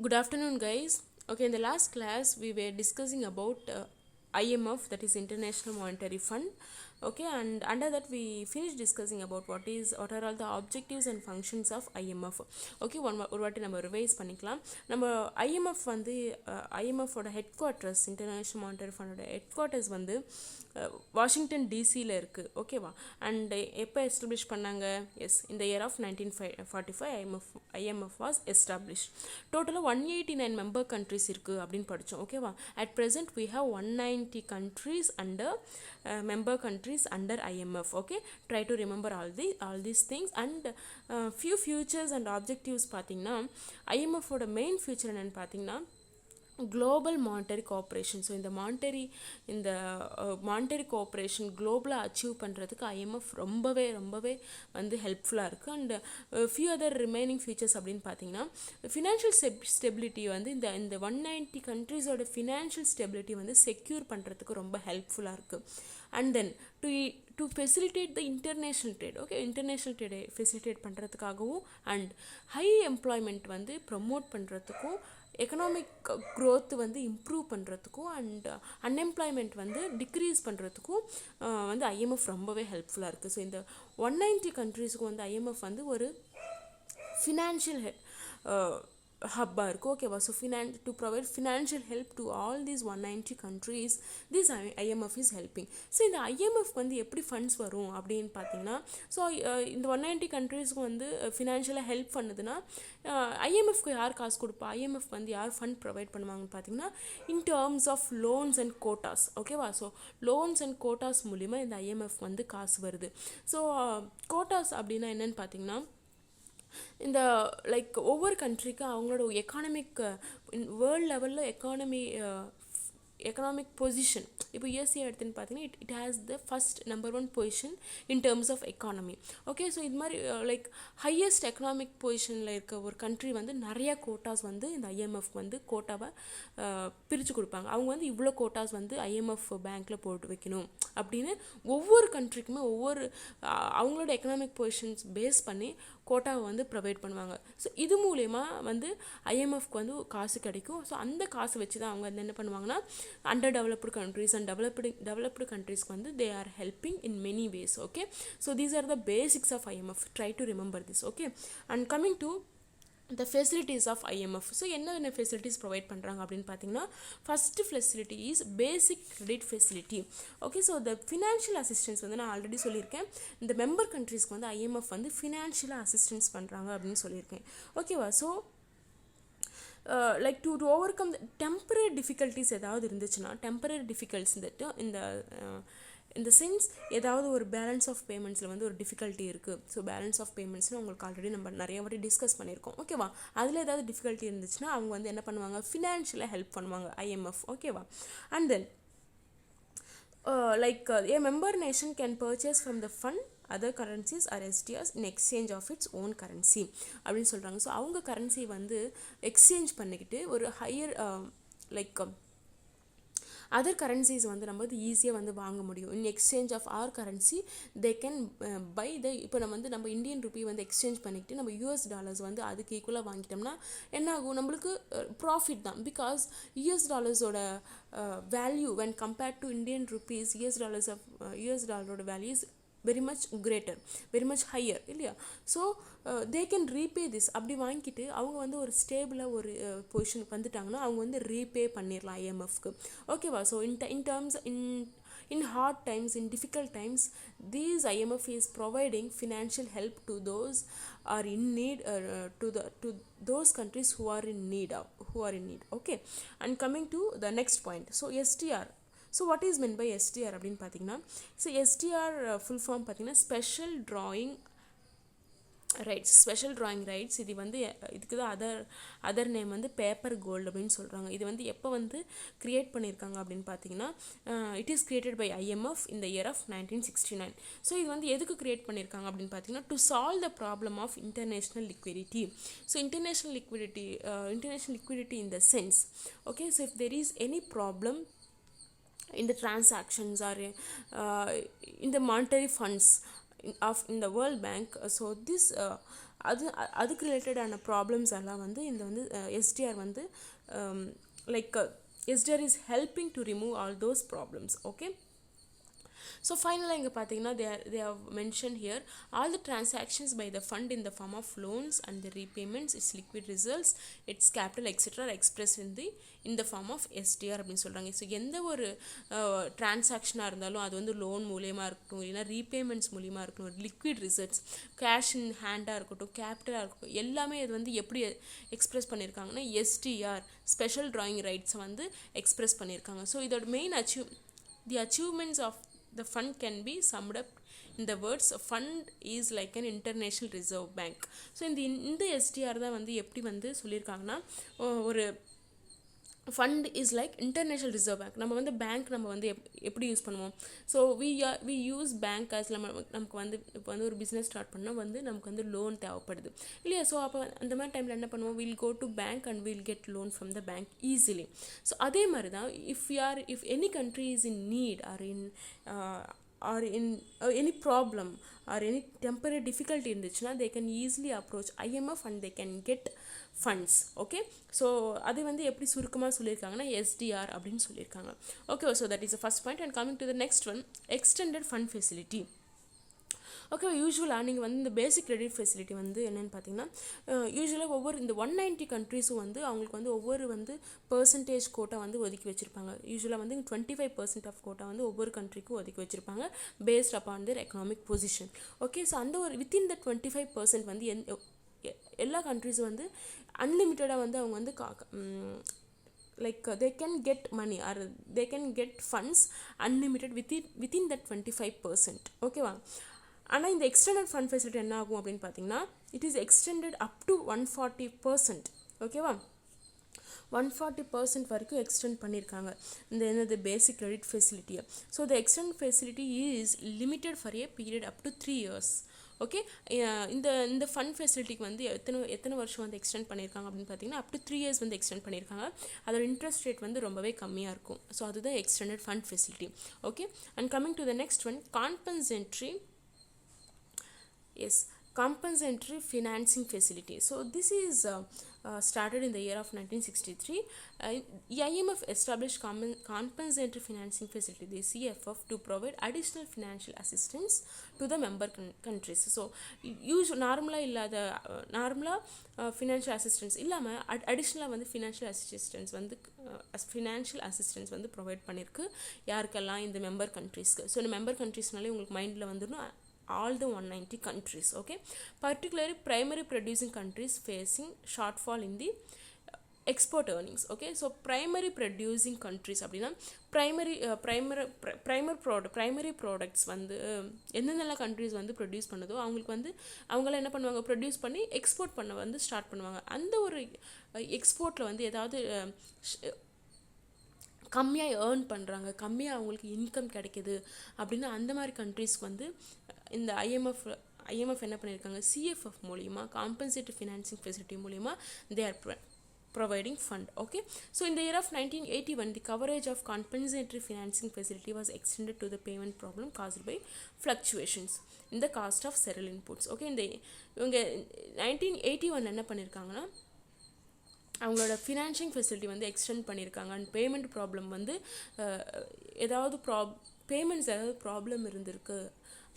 Good afternoon, guys. Okay, in the last class, we were discussing about IMF, that is International Monetary Fund. Okay, and under that, we finished discussing about what are all the objectives and functions of IMF. Okay, ஒரு வாட்டி நம்ம revise பண்ணிக்கலாம். நம்ம IMF வந்து IMF ஓட headquarters, international monetary ஃபண்டோட headquarters வந்து Washington டிசியில் இருக்குது. ஓகேவா? அண்ட் எப்போ எஸ்டாப்ளிஷ் பண்ணாங்க? எஸ், இந்த year of 1945 IMF was establish. டோட்டலாக 189 மெம்பர் கண்ட்ரிஸ் இருக்குது அப்படின்னு படித்தோம். ஓகேவா? At present we have 190 countries under member countries under IMF. Okay, try to remember all these things and few futures and objectives. பார்த்தீங்கன்னா IMF ஓட main feature என்னென்னு பார்த்தீங்கன்னா global monetary cooperation. So இந்த monetary cooperation குளோபலாக achieve பண்ணுறதுக்கு ஐஎம்எஃப் ரொம்பவே வந்து ஹெல்ப்ஃபுல்லாக இருக்குது. And few other remaining features அப்படின்னு பார்த்தீங்கன்னா ஃபினான்ஷியல் ஸ்டெபிலிட்டி வந்து இந்த 190 கண்ட்ரீஸோட ஃபினான்ஷியல் ஸ்டெபிலிட்டி வந்து செக்யூர் பண்ணுறதுக்கு ரொம்ப ஹெல்ப்ஃபுல்லாக இருக்குது. And then to facilitate the international trade. Okay, international ட்ரேடை ஃபெசிலிட்டேட் பண்ணுறதுக்காகவும் அண்ட் ஹை எம்ப்ளாய்மெண்ட் வந்து ப்ரமோட் பண்ணுறதுக்கும், எக்கனாமிக் க்ரோத் வந்து இம்ப்ரூவ் பண்ணுறதுக்கும் அண்ட் அன்எம்ப்ளாய்மெண்ட் வந்து டிக்ரீஸ் பண்ணுறதுக்கும் வந்து ஐஎம்எஃப் ரொம்பவே ஹெல்ப்ஃபுல்லாக இருக்குது. ஸோ இந்த 190 கண்ட்ரீஸுக்கும் வந்து ஐஎம்எஃப் வந்து ஒரு ஃபினான்ஷியல் ஹப்பாக இருக்குது. ஓகேவா? So to provide financial help to all these 190 countries this IMF is helping. So இந்த ஐஎம்எஃப் வந்து எப்படி ஃபண்ட்ஸ் வரும் அப்படின்னு பார்த்தீங்கன்னா, ஸோ இந்த 190 கண்ட்ரீஸ்க்கு வந்து ஃபினான்ஷியலாக ஹெல்ப் பண்ணுதுன்னா ஐஎம்எஃப்க்கு யார் காசு கொடுப்பா? ஐஎம்எஃப் வந்து யார் ஃபண்ட் ப்ரொவைட் பண்ணுவாங்கன்னு பார்த்தீங்கன்னா in terms of loans and quotas. ஓகேவா? ஸோ லோன்ஸ் அண்ட் கோட்டாஸ் மூலிமா இந்த ஐஎம்எஃப் வந்து காசு வருது. ஸோ கோட்டாஸ் அப்படின்னா என்னென்னு பார்த்தீங்கன்னா இந்த ஒவ்வொரு கண்ட்ரிக்கும் அவங்களோட எக்கானமிக் வேர்ல்டு லெவலில் எக்கனாமிக் பொசிஷன். இப்போ யூஎஸ்ஏ எடுத்துன்னு பார்த்தீங்கன்னா it has the first number 1 position in terms of economy. Okay, so இது மாதிரி ஹையஸ்ட் எக்கனாமிக் பொசிஷனில் இருக்க ஒரு கண்ட்ரி வந்து நிறைய கோட்டாஸ் வந்து இந்த ஐஎம்எஃப் வந்து கோட்டாவை பிரித்து கொடுப்பாங்க. அவங்க வந்து இவ்வளோ கோட்டாஸ் வந்து ஐஎம்எஃப் பேங்க்கில் போட்டு வைக்கணும் அப்படின்னு ஒவ்வொரு கண்ட்ரிக்குமே அவங்களோட எக்கனாமிக் பொசிஷன்ஸ் பேஸ் பண்ணி கோட்டாவை வந்து ப்ரொவைட் பண்ணுவாங்க. ஸோ இது மூலயமா வந்து ஐஎம்எஃப்க்கு வந்து காசு கிடைக்கும். ஸோ அந்த காசை வச்சு தான் அவங்க வந்து என்ன பண்ணுவாங்கன்னா under developed countries and developed கண்ட்ரீஸ்க்கு வந்து they are helping in many ways. Okay, so these are the basics of IMF. Try to remember this. Okay, and coming to the facilities of IMF. So என்ன facilities provide பண்ணுறாங்க அப்படின்னு பார்த்தீங்கன்னா first facility is basic credit facility. Okay, so the financial assistance வந்து நான் already சொல்லியிருக்கேன். இந்த member கண்ட்ரீஸ்க்கு வந்து IMF வந்து ஃபினான்ஷியலாக அசிஸ்டன்ஸ் பண்ணுறாங்க அப்படின்னு சொல்லியிருக்கேன். ஓகேவா? So to over come temporary difficulties ஏதாவது இருந்துச்சுன்னா, டெம்பரரி டிஃபிகல்ட்ஸ் இந்த சென்ஸ் ஏதாவது ஒரு பேலன்ஸ் ஆஃப் பேமெண்ட்ஸில் வந்து ஒரு டிஃபிகல்ட்டி இருக்குது. ஸோ பேலன்ஸ் ஆஃப் பேமெண்ட்ஸ்னு உங்களுக்கு ஆல்ரெடி நம்ம நிறைய வாட்டி டிஸ்கஸ் பண்ணியிருக்கோம். ஓகேவா? அதில் ஏதாவது டிஃபிகல்ட்டி இருந்துச்சுன்னா அவங்க வந்து என்ன பண்ணுவாங்க? ஃபினான்ஷியலாக ஹெல்ப் பண்ணுவாங்க ஐஎம்எஃப். ஓகேவா? And then a member nation can purchase from the fund other currencies or SDRs in exchange of its own currency அப்படின்னு சொல்கிறாங்க. ஸோ அவங்க கரன்சி வந்து எக்ஸ்சேஞ்ச் பண்ணிக்கிட்டு ஒரு ஹையர் அதர் கரன்சிஸ் வந்து நம்ம வந்து ஈஸியாக வந்து வாங்க முடியும். In exchange of or currency they can buy இப்போ நம்ம இந்தியன் ருப்பி வந்து எக்ஸ்சேஞ்ச் பண்ணிக்கிட்டு நம்ம யூஎஸ் டாலர்ஸ் வந்து அதுக்கு ஈக்குவலாக வாங்கிட்டோம்னா என்ன ஆகும்? நம்மளுக்கு ப்ராஃபிட் தான். பிகாஸ் யூஎஸ் டாலர்ஸோட value when compared to Indian rupees, US டாலரோட value is very much greater, very much higher இல்லையா? So they can repay this. அப்படி வாங்கிட்டு அவங்க வந்து ஒரு ஸ்டேபிளாக ஒரு பொசிஷனுக்கு வந்துட்டாங்கன்னா அவங்க வந்து ரீபே பண்ணிடலாம் ஐஎம்எஃப்க்கு. ஓகேவா? So in terms in hard times, in difficult times, these IMF is providing financial help to those are in need, to those countries who are in need. Okay, and coming to the next point, so SDR. So what is meant by SDR அப்படின்னு பார்த்தீங்கன்னா, so SDR full form பார்த்தீங்கன்னா special drawing rights. இது வந்து இதுக்கு தான் other name வந்து paper gold அப்படின்னு சொல்கிறாங்க. இது வந்து எப்போ வந்து க்ரியேட் பண்ணியிருக்காங்க அப்படின்னு பார்த்தீங்கன்னா it is created by IMF இந்த இயர் ஆஃப் 1969. ஸோ இது வந்து எதுக்கு க்ரியேட் பண்ணியிருக்காங்க அப்படின்னு பார்த்தீங்கன்னா to solve the problem of international liquidity. So international liquidity in the sense, okay, so if there is any problem in the transactions or in the monetary funds in the World Bank, so this அதுக்கு ரிலேட்டடான problems எல்லாம் வந்து இந்த வந்து STR வந்து like STR is helping to remove all those problems. Okay, so ஃபைனலாக இங்கே பார்த்தீங்கன்னா they have mentioned here all the transactions by the fund in the form of loans and the repayments, its liquid results, its capital etc. are expressed in the form of SDR அப்படின்னு சொல்கிறாங்க. So எந்த ஒரு டிரான்சாக்ஷனாக இருந்தாலும் அது வந்து loan மூலியமாக இருக்கட்டும், இல்லைன்னா ரீபேமெண்ட்ஸ் மூலியமாக இருக்கட்டும், லிக்விட் ரிசல்ட்ஸ், கேஷ் இன் ஹேண்டாக இருக்கட்டும், கேபிட்டலாக இருக்கட்டும், எல்லாமே இது வந்து எப்படி எக்ஸ்பிரஸ் பண்ணியிருக்காங்கன்னா எஸ்டிஆர் ஸ்பெஷல் டிராயிங் ரைட்ஸை வந்து எக்ஸ்பிரஸ் பண்ணியிருக்காங்க. ஸோ இதோட main the achievements of the fund can be summed up in the words fund is like an international reserve bank. So இந்த எஸ்டிஆர் தான் வந்து எப்படி வந்து சொல்லியிருக்காங்கன்னா ஒரு fund is like international reserve bank. நம்ம வந்து பேங்க் நம்ம வந்து எப்படி யூஸ் பண்ணுவோம்? So we use bank as நமக்கு வந்து இப்போ வந்து ஒரு பிஸ்னஸ் ஸ்டார்ட் பண்ணால் வந்து நமக்கு வந்து லோன் தேவைப்படுது இல்லையா? ஸோ அப்போ அந்த மாதிரி டைமில் என்ன பண்ணுவோம்? Will go to bank and will get loan from the bank easily. So அதே மாதிரி தான் if any country is in need or in any problem or any temporary difficulty இருந்துச்சுன்னா they can easily approach IMF and they can get funds. Okay, so அது வந்து எப்படி சுருக்கமாக சொல்லியிருக்காங்கன்னா SDR அப்படின்னு சொல்லியிருக்காங்க. Okay, so that is the first point. And coming to the next one, extended fund facility. Okay, யூஸ்வலாக நீங்கள் வந்து இந்த பேசிக் கிரெடிட் ஃபெசிலிட்டி வந்து என்னென்னு பார்த்தீங்கன்னா யூஸ்வலாக ஒவ்வொரு இந்த 190 கண்ட்ரிஸும் வந்து அவங்களுக்கு வந்து ஒவ்வொரு வந்து பர்சன்டேஜ் கோட்டா வந்து ஒதுக்கி வச்சுருப்பாங்க. யூஸ்வலாக வந்து 25% ஆஃப் கோட்டா வந்து ஒவ்வொரு கண்ட்ரிக்கும் ஒதுக்கி வச்சுருப்பாங்க பேஸ்ட் அப்பான் தேர் எக்கனாமிக் பொசிஷன். ஓகே, ஸோ அந்த ஒரு வித்தின் த 25% வந்து எல்லா கண்ட்ரிஸும் வந்து அன்லிமிட்டடாக வந்து அவங்க வந்து like they can get money or they can get funds unlimited within that 25%. ஓகேவா? ஆனால் இந்த எக்ஸ்டெண்டட் ஃபண்ட் ஃபெசிலிட்டி என்ன ஆகும் அப்படின்னு பார்த்தீங்கன்னா it is extended up to 140%. ஓகேவா? 140% வரைக்கும் எக்ஸ்டெண்ட் பண்ணியிருக்காங்க இந்த என்னது பேசிக் கிரெடிட் ஃபெசிலிட்டியை. So the extend facility is limited for a period up to 3 years. Okay, இந்த ஃபண்ட் ஃபெசிலிட்டிக்கு வந்து எத்தனை வருஷம் வந்து எக்ஸ்டெண்ட் பண்ணியிருக்காங்க அப்படின்னு பார்த்தீங்கன்னா அப் டு 3 years வந்து எக்ஸ்டெண்ட் பண்ணியிருக்காங்க. அதோட இன்ட்ரெஸ்ட் ரேட் வந்து ரொம்பவே கம்மியாக இருக்கும். ஸோ அதுதான் extended fund facility. Okay, and coming to the next one, compensatory financing facility. So this is started in the year of 1963. IMF established compensatory financing facility, the CFF, to provide additional financial assistance to the member countries. So நார்மலாக financial assistance இல்லாமல் அடிஷ்னலாக வந்து financial assistance வந்து provide பண்ணியிருக்கு. யாருக்கெல்லாம்? இந்த member கண்ட்ரீஸ்க்கு. So இந்த member கண்ட்ரீஸ்னாலே உங்களுக்கு மைண்டில் வந்துடணும் all the 190 countries. Okay, particularly primary producing countries facing shortfall in the export earnings. Okay, so primary producing countries அப்படின்னா primary products வந்து எந்தெந்த கண்ட்ரிஸ் வந்து ப்ரொடியூஸ் பண்ணுதோ அவங்களுக்கு வந்து அவங்களாம் என்ன பண்ணுவாங்க? ப்ரொடியூஸ் பண்ணி எக்ஸ்போர்ட் பண்ண வந்து ஸ்டார்ட் பண்ணுவாங்க. அந்த ஒரு எக்ஸ்போர்ட்டில் வந்து ஏதாவது கம்மியாக ஏர்ன் பண்ணுறாங்க, கம்மியாக அவங்களுக்கு இன்கம் கிடைக்கிது அப்படின்னா அந்த மாதிரி கண்ட்ரிஸ்க்கு வந்து இந்த ஐஎம்எஃப் என்ன பண்ணியிருக்காங்க? CFF மூலிமா காம்பன்சேட்டிவ் ஃபினான்சிங் ஃபெசிலிட்டி மூலிமா they are providing fund. Okay, so in the year of 1981 the coverage of compensatory financing facility was extended to the payment problem caused by fluctuations in the cost of cereal inputs. Okay, இவங்க 1981 என்ன பண்ணியிருக்காங்கன்னா அவங்களோட financial facility வந்து extend பண்ணியிருக்காங்க. And payment problem வந்து ஏதாவது problem இருந்திருக்கு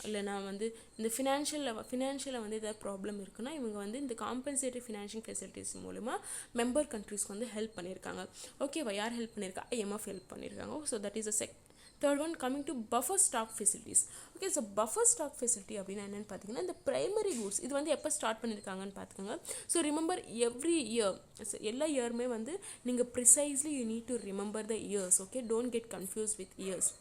இல்லைனா வந்து இந்த ஃபினான்ஷியலில் வந்து ஏதாவது ப்ராப்ளம் இருக்குன்னா இவங்க வந்து இந்த காம்பன்சேட்டிவ் ஃபினான்ஷியல் ஃபெசிலிட்டிஸ் மூலமாக மெம்பர் கண்ட்ரிஸ்க்கு வந்து ஹெல்ப் பண்ணியிருக்காங்க. ஓகேவா? யார் ஹெல்ப் பண்ணியிருக்கா? IMF ஹெல்ப் பண்ணியிருக்காங்க. So that is a third one, coming to buffer stock facilities. Okay, so buffer stock facility அப்படின்னா என்னென்னு பார்த்தீங்கன்னா இந்த ப்ரைமரி கூட்ஸ் இது வந்து எப்போ ஸ்டார்ட் பண்ணியிருக்காங்கன்னு பார்த்துக்கோங்க. ஸோ ரிமெம்பர் எவ்ரி இயர், எல்லா இயருமே வந்து நீங்கள் precisely you need to remember the years. Okay, don't get confuse with years.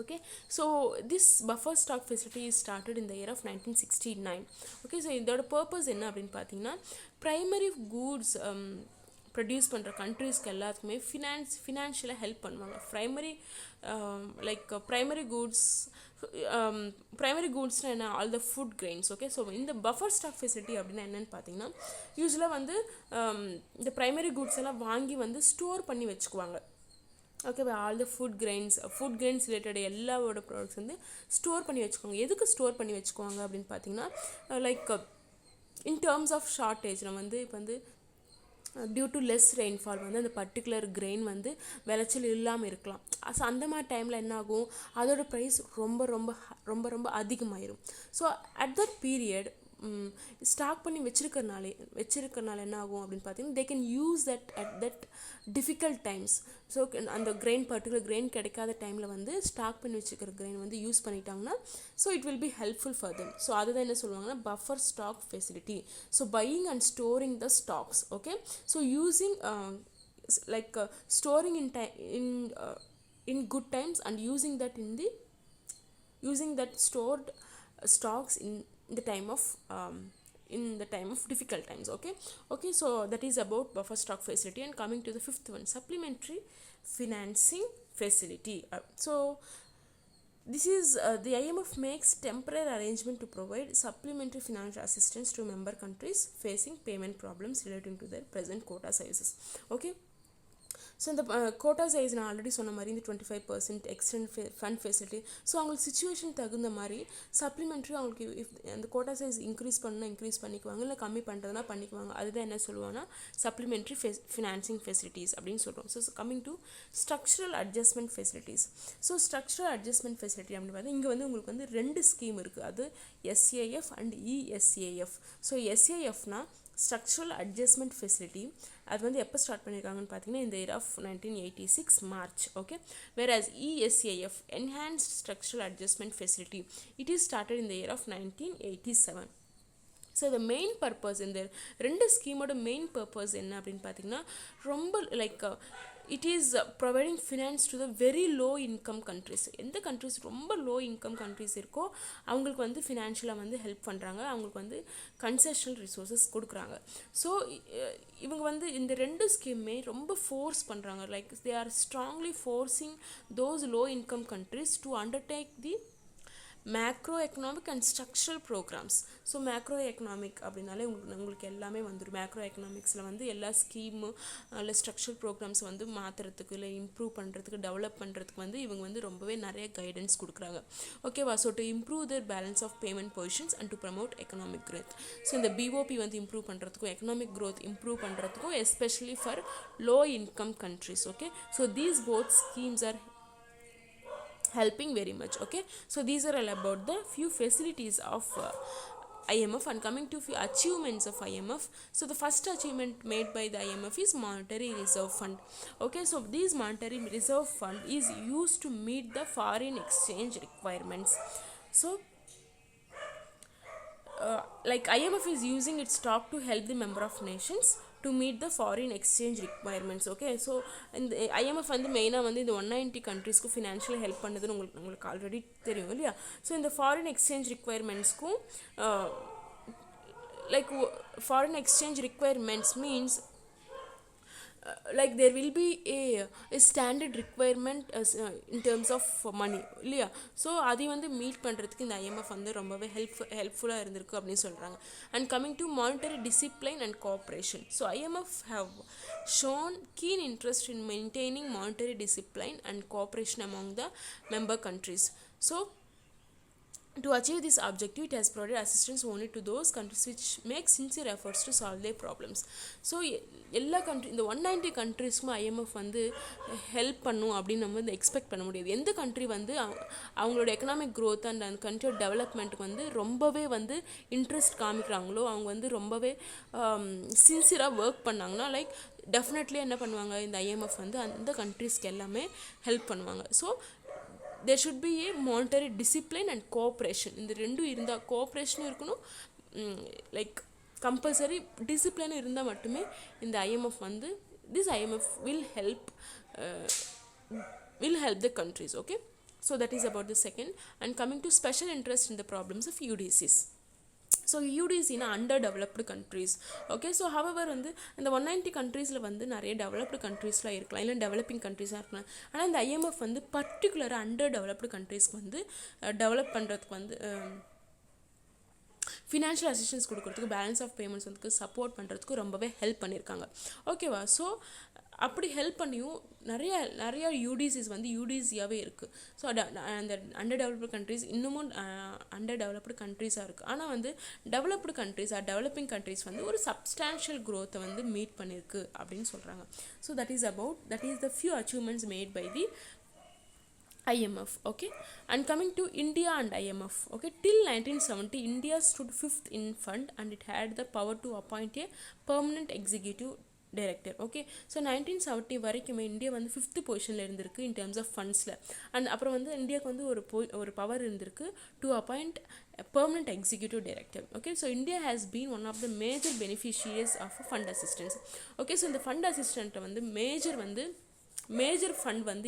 Okay, so this buffer stock facility is started in the year of 1969. Okay, so இதோட purpose என்ன அப்படின்னு பார்த்தீங்கன்னா primary goods produce பண்ணுற கண்ட்ரீஸ்க்கு எல்லாத்துக்குமே ஃபினான்ஷியலாக help பண்ணுவாங்க. Primary கூட்ஸ்னால் என்ன? All the food grains. Okay, so இந்த பஃபர் ஸ்டாக் ஃபெசிலிட்டி அப்படின்னா என்னென்னு பார்த்தீங்கன்னா யூஸ்வலாக வந்து இந்த ப்ரைமரி கூட்ஸ் எல்லாம் வாங்கி வந்து ஸ்டோர் பண்ணி வச்சுக்குவாங்க. ஓகேவா? All the food grains related எல்லாவோட ப்ராடக்ட்ஸ் வந்து ஸ்டோர் பண்ணி வச்சுக்கோங்க. எதுக்கு ஸ்டோர் பண்ணி வச்சுக்குவாங்க அப்படின்னு பார்த்தீங்கன்னா like in terms of shortage நம்ம வந்து இப்போ வந்து டியூ டு லெஸ் ரெயின்ஃபால் வந்து அந்த பர்டிகுலர் கிரெயின் வந்து விளைச்சல் இல்லாமல் இருக்கலாம். ஸோ அந்த மாதிரி டைமில் என்ன ஆகும், அதோட ப்ரைஸ் ரொம்ப ரொம்ப ரொம்ப ரொம்ப அதிகமாயிரும். So at that period stock பண்ணி வச்சிருக்கறனால என்ன ஆகும் அப்படின்னு பார்த்தீங்கன்னா, they can use that at that difficult times. So அந்த பர்டிகுலர் கிரெயின் கிடைக்காத டைமில் வந்து ஸ்டாக் பண்ணி வச்சுருக்கிற கிரெயின் வந்து யூஸ் பண்ணிட்டாங்கன்னா so it will be helpful for them. So அதுதான் என்ன சொல்லுவாங்கன்னா buffer stock facility. So buying and storing the stocks. Okay, so using storing in good times and using that stored stocks in the time of difficult times. Okay, so that is about buffer stock facility. And coming to the fifth one, supplementary financing facility. So this is the IMF makes temporary arrangement to provide supplementary financial assistance to member countries facing payment problems relating to their present quota sizes. Okay, so இந்த quota size நான் already சொன்ன மாதிரி இந்த 25% extend fund facility. So அவங்களுக்கு situation தகுந்த மாதிரி supplementary அவங்களுக்கு அந்த கோட்டா சைஸ் இன்க்ரீஸ் பண்ணிக்குவாங்க, இல்லை கம்மி பண்ணுறதுனா பண்ணிக்குவாங்க. அதுதான் என்ன சொல்லுவாங்கன்னா சப்ளிமெண்ட்ரி ஃபினான்சிங் ஃபெசிலிட்டிஸ் அப்படின்னு சொல்கிறோம். So coming to structural adjustment facilities. So structural adjustment facility அப்படின்னு பார்த்தா இங்கே வந்து உங்களுக்கு வந்து 2 ஸ்கீம் இருக்குது. அது SAF அண்ட் ESAF. ஸோ SAFனா ஸ்ட்ரக்சரல் அட்ஜஸ்ட்மெண்ட் ஃபெசிலிட்டி. அது வந்து எப்போ ஸ்டார்ட் பண்ணியிருக்காங்கன்னு பார்த்தீங்கன்னா இந்த year of 1986 March. Okay, whereas ESAF enhanced structural adjustment facility, it is started in the year of 1987. So the main purpose, இந்த 2 ஸ்கீமோட மெயின் பர்பஸ் என்ன அப்படின்னு பார்த்தீங்கன்னா, ரொம்ப like it is providing finance to the very low income countries. எந்த countries ரொம்ப low income countries இருக்கோ அவங்களுக்கு வந்து ஃபினான்ஷியலாக வந்து ஹெல்ப் பண்ணுறாங்க, அவங்களுக்கு வந்து கன்செஷனல் ரிசோர்ஸஸ் கொடுக்குறாங்க. ஸோ இவங்க வந்து இந்த 2 ஸ்கீமே ரொம்ப ஃபோர்ஸ் பண்ணுறாங்க. Like they are strongly forcing those low income countries to undertake the macro economic and structural programmes. So macro economic அப்படின்னாலே உங்களுக்கு எல்லாமே வந்துடும். மேக்ரோ எக்கனாமிக்ஸில் வந்து எல்லா ஸ்கீமு இல்லை ஸ்ட்ரக்சரல் ப்ரோக்ராம்ஸ் வந்து மாற்றுறதுக்கு இல்லை இம்ப்ரூவ் பண்ணுறதுக்கு டெவலப் பண்ணுறதுக்கு வந்து இவங்க வந்து ரொம்பவே நிறைய கைடன்ஸ் கொடுக்குறாங்க. ஓகேவா? So to improve their balance of payment positions and to promote economic growth. So இந்த BOP வந்து இம்ப்ரூவ் பண்ணுறதுக்கும் எக்கனாமிக் க்ரோத் இம்ப்ரூவ் பண்ணுறதுக்கும் especially for low income countries. Okay, so these both schemes are helping very much. Okay, so these are all about the few facilities of IMF. And coming to few achievements of IMF, so the first achievement made by the IMF is monetary reserve fund. Okay, so this monetary reserve fund is used to meet the foreign exchange requirements. So like IMF is using its stock to help the member of nations to meet the foreign exchange requirements. Okay, so இந்த IMF வந்து மெயினாக வந்து இந்த 190 கண்ட்ரீஸ்க்கு financial help பண்ணுதுன்னு உங்களுக்கு already தெரியும் இல்லையா? So இந்த ஃபாரின் எக்ஸ்சேஞ்ச் ரிக்வயர்மெண்ட்ஸ்க்கும் like foreign exchange requirements means like there will be a standard requirement in terms of money இல்லையா? ஸோ அதை வந்து மீட் பண்ணுறதுக்கு இந்த IMF வந்து ரொம்பவே ஹெல்ப்ஃபுல்லாக இருந்திருக்கு அப்படின்னு சொல்கிறாங்க. And coming to monetary discipline and cooperation. So IMF have shown keen interest in maintaining monetary discipline and cooperation among the member countries. So to achieve this objective, it has provided assistance only to those countries which make sincere efforts to solve their problems. So எல்லா country இந்த 190 கண்ட்ரீஸ்க்கும் IMF வந்து help பண்ணும் அப்படின்னு நம்ம வந்து expect பண்ண முடியாது. எந்த கண்ட்ரி வந்து அவங்களோட எக்கனாமிக் க்ரோத் அண்ட் அந்த கண்ட்ரியோட டெவலப்மெண்ட்டுக்கு வந்து ரொம்பவே வந்து இன்ட்ரெஸ்ட் காமிக்கிறாங்களோ, அவங்க வந்து ரொம்பவே சின்சியராக ஒர்க் பண்ணாங்கன்னா லைக் டெஃபினெட்லி என்ன பண்ணுவாங்க, இந்த IMF வந்து அந்த கண்ட்ரீஸ்க்கு எல்லாமே ஹெல்ப் பண்ணுவாங்க. So there should be a monetary discipline and cooperation. இந்த ரெண்டும் இருந்தால், கோஆப்ரேஷனும் இருக்கணும், லைக் கம்பல்சரி டிசிப்ளினும் இருந்தால் மட்டுமே இந்த IMF வந்து this IMF will help the countries. Okay, so that is about the second. And coming to special interest in the problems of UDCs. So UDCனா under developed countries. Okay, so however வந்து இந்த 190 கண்ட்ரீஸில் வந்து நிறைய developed கண்ட்ரீஸ்லாம் இருக்கலாம், இல்லை developing கண்ட்ரீஸாக இருக்கலாம். ஆனால் இந்த IMF வந்து பர்டிகுலராக அண்டர் டெவலப்டு கண்ட்ரீஸ்க்கு வந்து டெவலப் பண்ணுறதுக்கு வந்து ஃபினான்ஷியல் அசிஸ்டன்ஸ் கொடுக்குறதுக்கு, பேலன்ஸ் ஆஃப் பேமெண்ட்ஸ் வந்து சப்போர்ட் பண்ணுறதுக்கு ரொம்பவே ஹெல்ப் பண்ணியிருக்காங்க. ஓகேவா? ஸோ அப்படி ஹெல்ப் பண்ணியும் நிறைய யூடிசிஸ் வந்து யூடிசியாகவே இருக்குது. ஸோ அந்த அண்டர் டெவலப்டு கண்ட்ரிஸ் இன்னமும் அண்டர் டெவலப்டு கண்ட்ரிஸாக இருக்குது. ஆனால் வந்து டெவலப்டு கண்ட்ரிஸ் டெவலப்பிங் கண்ட்ரிஸ் வந்து ஒரு சப்ஸ்டான்ஷியல் க்ரோத்தை வந்து மீட் பண்ணியிருக்கு அப்படின்னு சொல்கிறாங்க. So that is the few achievements made by the IMF. Okay, and coming to India and IMF, okay, till 1970 India stood fifth in fund and it had the power to appoint a permanent executive director. Okay, so 1970 வரைக்குமே India வந்து fifth பொசிஷனில் இருந்திருக்கு இன் terms of ஃபண்ட்ஸில். And அப்புறம் வந்து இந்தியாவுக்கு வந்து ஒரு power இருந்திருக்கு to appoint permanent executive director. Okay, so India has been one of the major beneficiaries of fund assistance. Okay, so இந்த ஃபண்ட் அசிஸ்டண்ட்டை வந்து மேஜர் ஃபண்ட் வந்து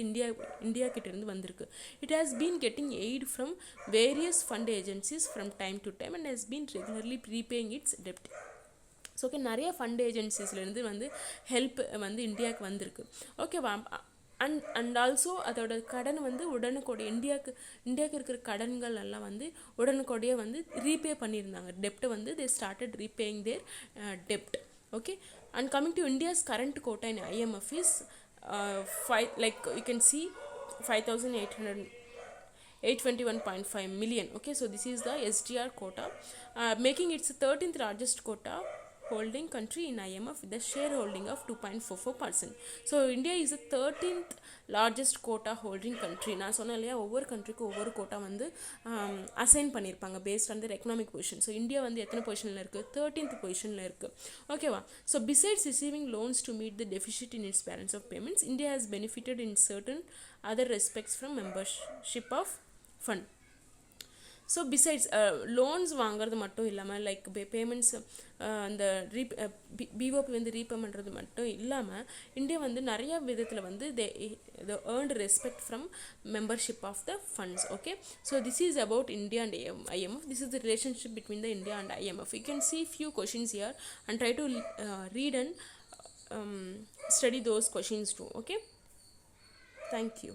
இந்தியா கிட்டேருந்து வந்திருக்கு. It has been getting aid from various fund agencies from time to time and has been regularly prepaying its டெப்ட். So okay, நிறைய fund ஏஜென்சிஸ்லேருந்து வந்து ஹெல்ப் வந்து இந்தியாவுக்கு வந்திருக்கு. ஓகேவா? அண்ட் ஆல்சோ அதோட கடன் வந்து உடனுக்குடைய இந்தியாவுக்கு இருக்கிற கடன்கள் எல்லாம் வந்து உடனுக்குடைய வந்து ரீபே பண்ணியிருந்தாங்க. டெப்ட்டை வந்து தே ஸ்டார்டட் ரீபேயிங் தேர் டெப்ட். Okay, and coming to India's current quota in IMF is 5, like you can see 5,821.5 million. Okay, so this is the SDR quota, making its 13th largest quota holding country in IMF with a shareholding of 2.44%. So India is the 13th largest quota holding country. நான் சொன்னேன் இல்லையா, ஒவ்வொரு கண்ட்ரிக்கும் ஒவ்வொரு quota வந்து assign பண்ணியிருப்பாங்க based on their economic position. So India வந்து எத்தனை பொசிஷனில் இருக்குது? 13th பொசிஷனில் இருக்குது. ஓகேவா? So besides receiving loans to meet the deficit in its balance of payments, India has benefited in certain other respects from membership of fund. So besides loans வாங்குறது மட்டும் இல்லாமல் லைக் பேமெண்ட்ஸ் அந்த பிஓபி வந்து repay பண்ணுறது மட்டும் இல்லாமல் India வந்து நிறைய விதத்தில் வந்து they earned respect from membership of the funds. Okay, so this is about India and IMF. This is the relationship between the India and IMF. You can see few questions here and try to read and study those questions too. Okay, thank you.